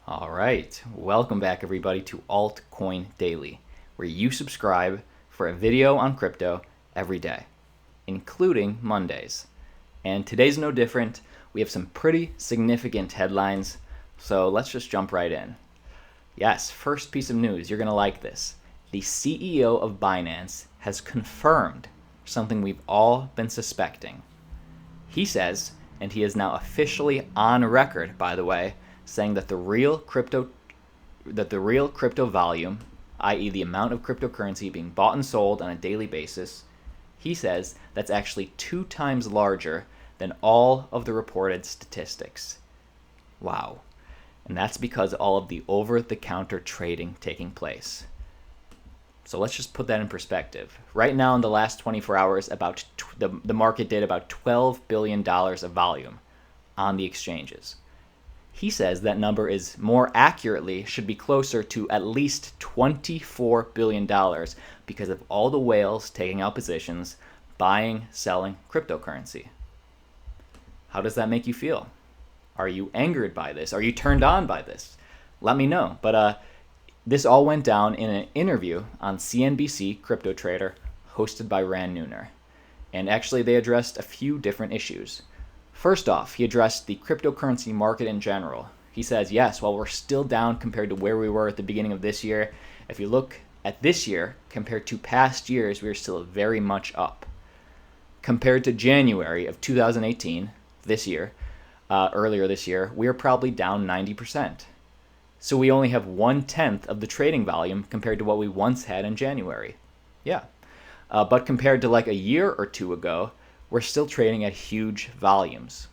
All right, welcome back everybody to Altcoin Daily, where you subscribe for a video on crypto every day, including Mondays. And today's no different. We have some pretty significant headlines, so let's just jump right in. Yes, first piece of news, you're going to like this. The CEO of Binance has confirmed something we've all been suspecting. He says, and he is now officially on record, by the way, saying that the real crypto volume, i.e. the amount of cryptocurrency being bought and sold on a daily basis, he says that's actually 2 times larger than all of the reported statistics. Wow. And that's because of all of the over-the-counter trading taking place. So let's just put that in perspective. Right now in the last 24 hours, the market did about $12 billion of volume on the exchanges. He says that number is more accurately should be closer to at least $24 billion because of all the whales taking out positions, buying, selling cryptocurrency. How does that make you feel? Are you angered by this? Are you turned on by this? Let me know. But this all went down in an interview on CNBC Crypto Trader hosted by Rand Neuner. And actually they addressed a few different issues. First off, he addressed the cryptocurrency market in general. He says, yes, while we're still down compared to where we were at the beginning of this year, if you look at this year compared to past years, we are still very much up. Compared to January of 2018, this year, earlier this year, we are probably down 90%. So we only have 1/10 of the trading volume compared to what we once had in January. Yeah. But compared to like a year or two ago, we're still trading at huge volumes.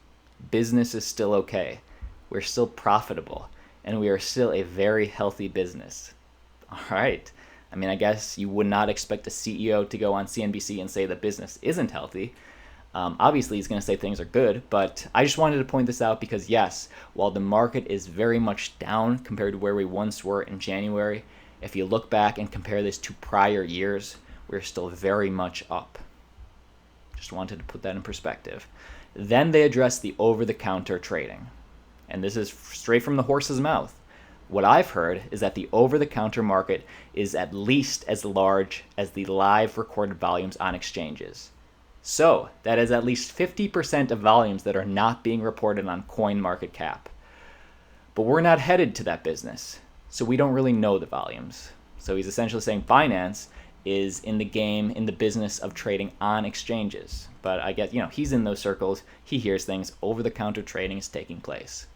Business is still okay. We're still profitable. And we are still a very healthy business. All right. I mean, I guess you would not expect a CEO to go on CNBC and say that business isn't healthy. Obviously, he's going to say things are good, but I just wanted to point this out because, yes, while the market is very much down compared to where we once were in January, if you look back and compare this to prior years, we're still very much up. Just wanted to put that in perspective. Then they address the over-the-counter trading. And this is straight from the horse's mouth. What I've heard is that the over-the-counter market is at least as large as the live recorded volumes on exchanges. So that is at least 50% of volumes that are not being reported on CoinMarketCap. But we're not headed to that business, so we don't really know the volumes. So he's essentially saying Binance is in the game, in the business of trading on exchanges. But I guess, he's in those circles. He hears things. Over-the-counter trading is taking place.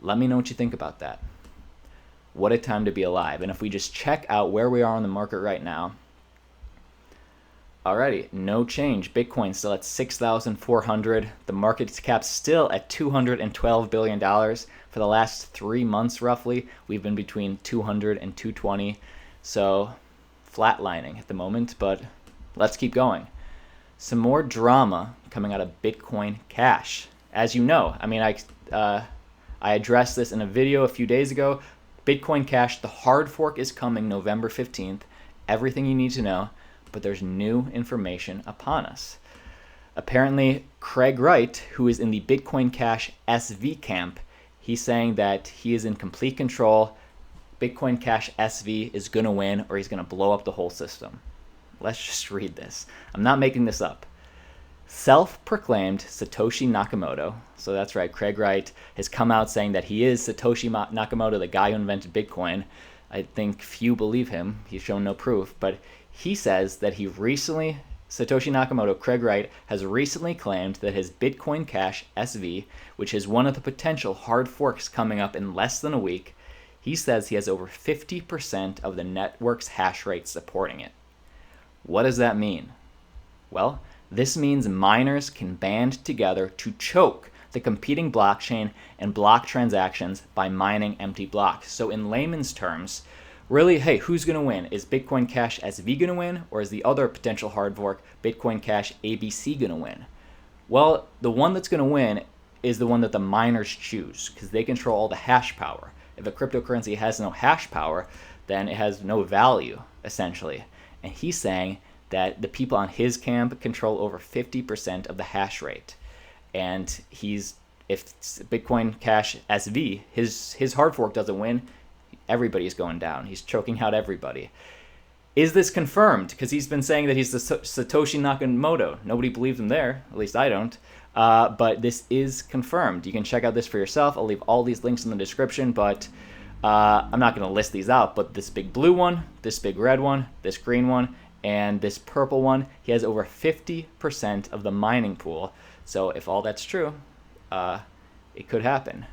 Let me know what you think about that. What a time to be alive. And if we just check out where we are on the market right now, alrighty, no change. Bitcoin still at 6,400. The market cap still at $212 billion. For the last 3 months, roughly, we've been between 200 and 220. So flatlining at the moment, but let's keep going. Some more drama coming out of Bitcoin Cash. As you know, I addressed this in a video a few days ago. Bitcoin Cash, the hard fork is coming November 15th. Everything you need to know, but there's new information upon us. Apparently, Craig Wright, who is in the Bitcoin Cash SV camp, he's saying that he is in complete control. Bitcoin Cash SV is going to win, or he's going to blow up the whole system. Let's just read this. I'm not making this up. Self-proclaimed Satoshi Nakamoto, so that's right, Craig Wright, has come out saying that he is Satoshi Nakamoto, the guy who invented Bitcoin. I think few believe him. He's shown no proof, but he says that Satoshi Nakamoto, Craig Wright, has recently claimed that his Bitcoin Cash SV, which is one of the potential hard forks coming up in less than a week, he says he has over 50% of the network's hash rate supporting it. What does that mean? Well, this means miners can band together to choke the competing blockchain and block transactions by mining empty blocks. So in layman's terms, really, hey, who's going to win? Is Bitcoin Cash SV going to win, or is the other potential hard fork, Bitcoin Cash ABC, going to win? Well, the one that's going to win is the one that the miners choose, because they control all the hash power. If a cryptocurrency has no hash power, then it has no value, essentially. And he's saying that the people on his camp control over 50% of the hash rate. And he's if Bitcoin Cash SV, his hard fork doesn't win, everybody's going down. He's choking out everybody. Is this confirmed? Because he's been saying that he's the Satoshi Nakamoto. Nobody believes him there. At least I don't. But this is confirmed. You can check out this for yourself. I'll leave all these links in the description, but I'm not going to list these out. But this big blue one, this big red one, this green one, and this purple one, he has over 50% of the mining pool. So if all that's true, it could happen.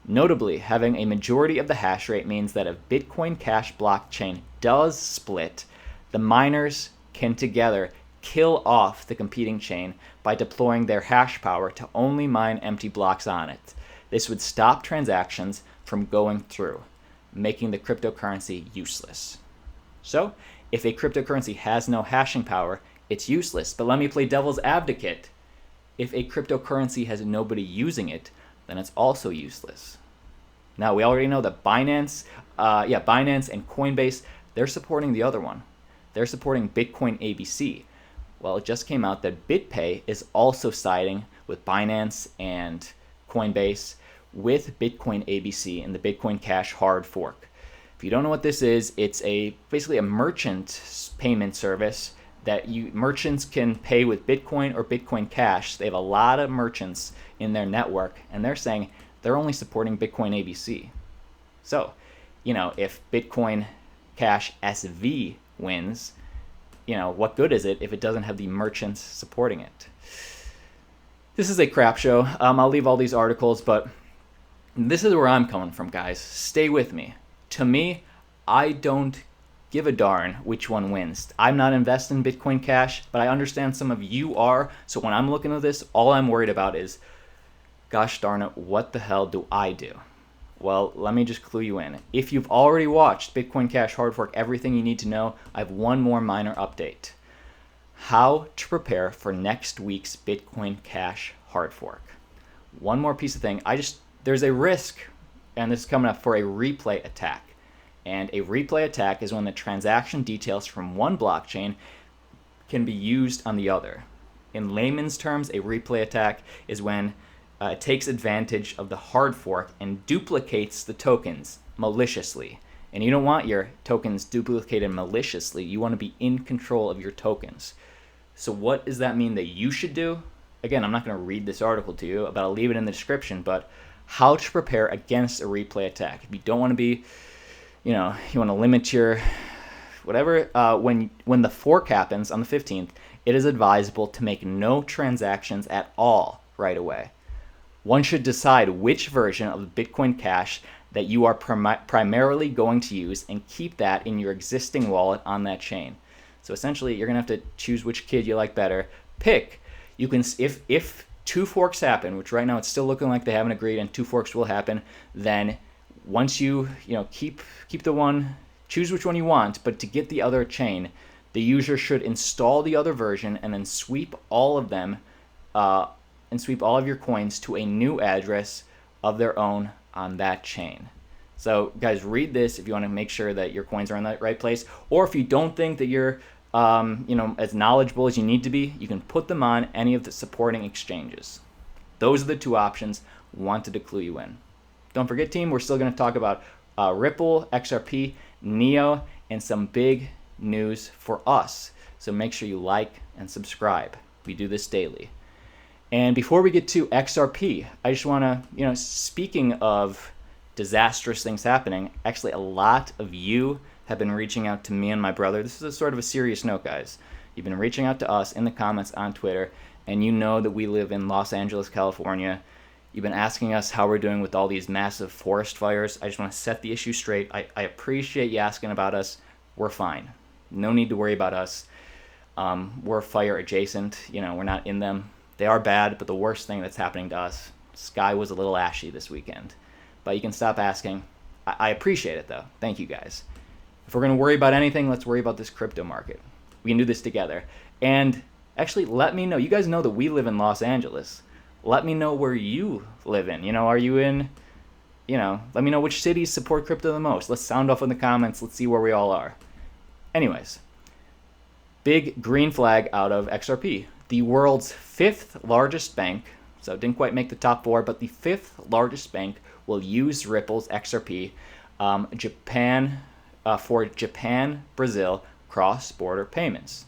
Notably, having a majority of the hash rate means that if Bitcoin Cash blockchain does split, the miners can together kill off the competing chain by deploying their hash power to only mine empty blocks on it. This would stop transactions from going through, making the cryptocurrency useless. So, if a cryptocurrency has no hashing power, it's useless. But let me play devil's advocate. If a cryptocurrency has nobody using it, then it's also useless. Now, we already know that Binance and Coinbase, they're supporting the other one. They're supporting Bitcoin ABC. Well, it just came out that BitPay is also siding with Binance and Coinbase with Bitcoin ABC and the Bitcoin Cash hard fork. If you don't know what this is, it's basically a merchant payment service that merchants can pay with Bitcoin or Bitcoin Cash. They have a lot of merchants in their network, and they're saying they're only supporting Bitcoin ABC. So, if Bitcoin Cash SV wins, what good is it if it doesn't have the merchants supporting it? This is a crap show. I'll leave all these articles, but this is where I'm coming from, guys. Stay with me. To me, I don't give a darn which one wins. I'm not investing in Bitcoin Cash, but I understand some of you are. So when I'm looking at this, all I'm worried about is, gosh darn it, what the hell do I do? Well, let me just clue you in. If you've already watched Bitcoin Cash hard fork, everything you need to know, I have one more minor update. How to prepare for next week's Bitcoin Cash hard fork. One more piece of thing. There's a risk, and this is coming up, for a replay attack. And a replay attack is when the transaction details from one blockchain can be used on the other. In layman's terms, a replay attack is when it takes advantage of the hard fork and duplicates the tokens maliciously. And you don't want your tokens duplicated maliciously. You want to be in control of your tokens. So what does that mean that you should do? Again, I'm not going to read this article to you, but I'll leave it in the description. But how to prepare against a replay attack. If you don't want to be, you want to limit your whatever, when the fork happens on the 15th, it is advisable to make no transactions at all right away. One should decide which version of the Bitcoin Cash that you are primarily going to use and keep that in your existing wallet on that chain. So essentially, you're going to have to choose which kid you like better. Pick. You can, if two forks happen, which right now it's still looking like they haven't agreed, and two forks will happen, then once you keep the one, choose which one you want, but to get the other chain, the user should install the other version and then sweep all of them and sweep all of your coins to a new address of their own on that chain. So guys, read this if you want to make sure that your coins are in the right place, or if you don't think that you're as knowledgeable as you need to be, you can put them on any of the supporting exchanges. Those are the two options. Wanted to clue you in. Don't forget, team, we're still going to talk about Ripple, XRP, Neo, and some big news for us. So make sure you like and subscribe. We do this daily. And before we get to XRP, I just want to, speaking of disastrous things happening, actually a lot of you have been reaching out to me and my brother. This is a sort of a serious note, guys. You've been reaching out to us in the comments on Twitter, and you know that we live in Los Angeles, California. You've been asking us how we're doing with all these massive forest fires. I just want to set the issue straight. I appreciate you asking about us. We're fine. No need to worry about us. We're fire adjacent. We're not in them. They are bad, but the worst thing that's happening to us, sky was a little ashy this weekend. But you can stop asking. I appreciate it, though. Thank you, guys. If we're going to worry about anything, let's worry about this crypto market. We can do this together. And actually, let me know. You guys know that we live in Los Angeles. Let me know where you live in. Are you in, let me know which cities support crypto the most. Let's sound off in the comments. Let's see where we all are. Anyways, big green flag out of XRP. The world's 5th largest bank, So it didn't quite make the top 4, but the 5th largest bank will use Ripple's XRP for Japan-Brazil cross-border payments.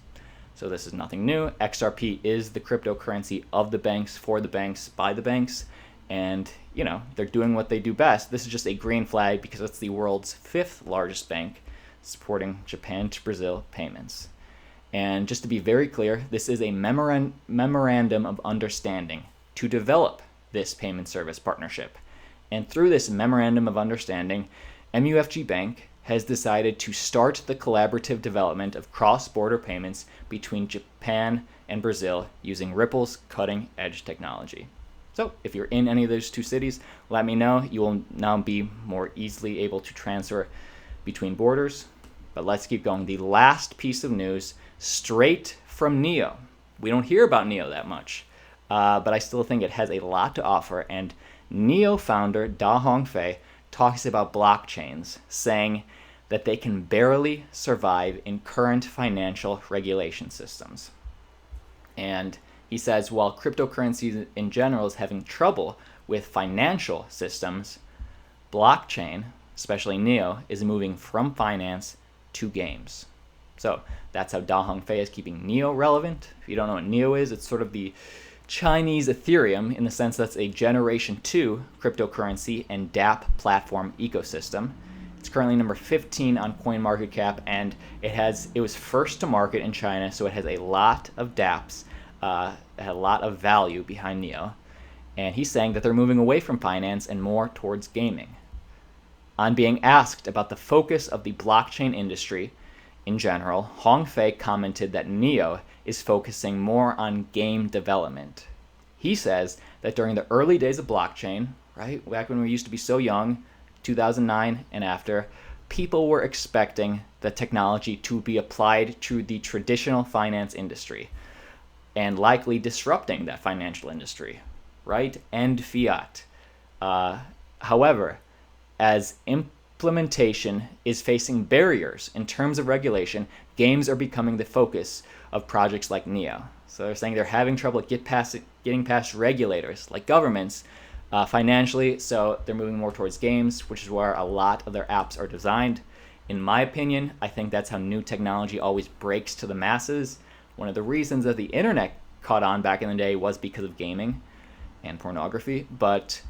So this is nothing new. XRP is the cryptocurrency of the banks, for the banks, by the banks. And, you know, they're doing what they do best. This is just a green flag because it's the world's 5th largest bank supporting Japan to Brazil payments. And just to be very clear, this is a memorandum of understanding to develop this payment service partnership. And through this memorandum of understanding, MUFG Bank has decided to start the collaborative development of cross-border payments between Japan and Brazil using Ripple's cutting-edge technology. So if you're in any of those 2 cities, let me know. You will now be more easily able to transfer between borders. But let's keep going. The last piece of news, straight from NEO. We don't hear about NEO that much, but I still think it has a lot to offer. And NEO founder Da Hongfei talks about blockchains, saying that they can barely survive in current financial regulation systems. And he says while cryptocurrencies in general is having trouble with financial systems, blockchain, especially NEO, is moving from finance to games. So that's how Da Hongfei is keeping NEO relevant. If you don't know what NEO is, it's sort of the Chinese Ethereum in the sense that's a Generation 2 cryptocurrency and dApp platform ecosystem. It's currently number 15 on CoinMarketCap, and it was first to market in China, so it has a lot of dApps, a lot of value behind NEO. And he's saying that they're moving away from finance and more towards gaming. On being asked about the focus of the blockchain industry in general, Hongfei commented that NEO is focusing more on game development. He says that during the early days of blockchain, right, back when we used to be so young, 2009 and after, people were expecting the technology to be applied to the traditional finance industry and likely disrupting that financial industry, right, and fiat. However, as implementation is facing barriers in terms of regulation, games are becoming the focus of projects like NEO. So they're saying they're having trouble getting past regulators like governments financially, so they're moving more towards games, which is where a lot of their apps are designed. In my opinion, I think that's how new technology always breaks to the masses. One of the reasons that the internet caught on back in the day was because of gaming and pornography. But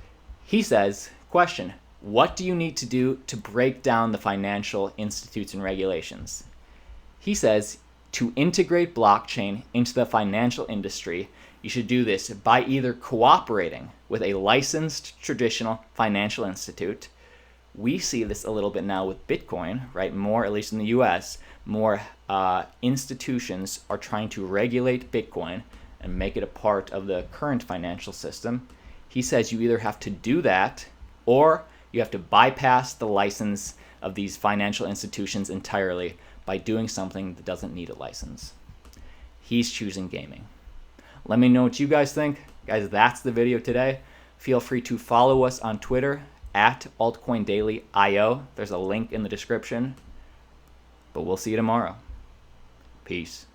he says, question, what do you need to do to break down the financial institutes and regulations? He says, to integrate blockchain into the financial industry, you should do this by either cooperating with a licensed traditional financial institute. We see this a little bit now with Bitcoin, right? More, at least in the US, more institutions are trying to regulate Bitcoin and make it a part of the current financial system. He says you either have to do that or you have to bypass the license of these financial institutions entirely by doing something that doesn't need a license. He's choosing gaming. Let me know what you guys think. Guys, that's the video today. Feel free to follow us on Twitter at altcoindailyio. There's a link in the description. But we'll see you tomorrow. Peace.